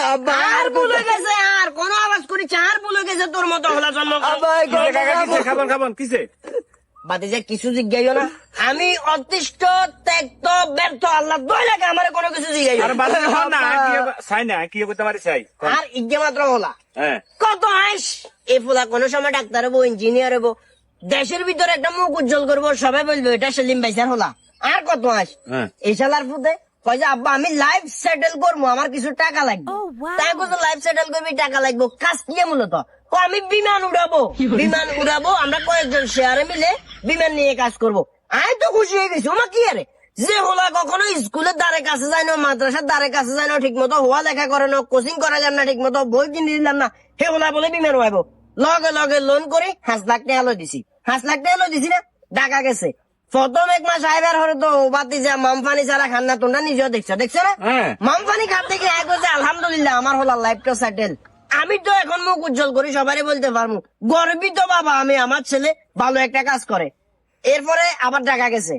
আর ভুলে গেছে, আর কোন আওয়াজ করেছে, আর ভুলে গেছে তোর মতো হলা জন্ম। খাবন কিসে বাদে যে কিছু জিজ্ঞাসা না, আমি অতিষ্ঠ ত্যক্ত ব্যর্থ আল্লাহ দই লাগে আমার কোনো কিছু জিজ্ঞাসা আরে বাজার হল না চাই না কি করতে পারি চাই আর ইজ্ঞে মাত্র হলা হ্যাঁ কত আইস এ ফুলা কোনো সময় ডাক্তার হবো, ইঞ্জিনিয়ার হবো, দেশের ভিতরে একটা মুখ উজ্জ্বল করবো, সবাই বলবো এটা সেলিম ভাইসার হলা। আর কত আস হ্যাঁ। এই শালার ফুতে কয় যে আব্বা আমি লাইফ সেটেল করবো, আমার কিছু টাকা লাগবে। তাই বলতো লাইফ সেটেল করবি, টাকা লাগবে, কাজ কি মূলত আমি বিমান উড়াবো, আমরা কয়েকজন শেয়ারে মিলে বিমান নিয়ে কাজ করবো। আমি তো খুশি হয়ে গেছি, ওমা কি আরে যে হলা কখনো স্কুলের দ্বারে কাছে যায় না, মাদ্রাসার দ্বারে কাছে যায় না, ঠিক মতো হওয়া লেখা করে না, কোচিং করা যান না, ঠিক মতো বই কিনে দিলাম না, হে হলা বলে বিমান উড়াইব। লগে লগে লোন করে 5 লাখ টাকা লো দিছি, 5 লাখ টাকা লো দিছি না, টাকা গেছে। প্রথম 1 মাস আইবার হরে তো বাতি যা মামফানি ছাড়া খান না, তোমরা নিজেও দেখছো না? মামফানি খাত থেকে এক বলছে আলহামদুলিল্লাহ আমার হলা লাইফটা সেটেল। আমি তো এখন মুখ উজ্জ্বল করি, সবারই বলতে পারবো গর্বিত বাবা আমি, আমার ছেলে ভালো একটা কাজ করে। এরপরে আবার টাকা গেছে,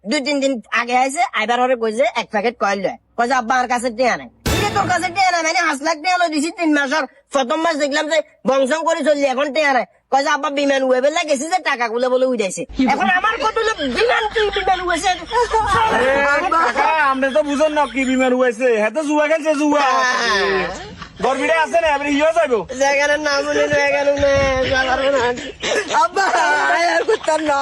2-3 দিন আগে আইছে, আইবার হরে কইছে 1 প্যাকেট কয়েল লয়, কইছে আব্বা আমার কাছে টিয়া নাই। তোর কাছে টিয়া নাই মানে 5 লাখ টাকা লো দিছি 3 মাসের, প্রথম মাস দেখলাম যে বংশং করে চললি, এখন টিয়া নাই। কইছে আব্বা বিমান উড়ে লাগেছে যে টাকা গুলো বলে উড়াইছে, এখন আমার কত বিমান তুই বিমান উড়েছে। আমরা তো বুঝুন না কি বিমান হয়েছে, হ্যাঁ তো জুয়া খেলছে জুয়া গরমিটা আছে না এবারে ইয়ে যাবো জায়গার নাম বলে এখানে আব্বা আর করতাম না।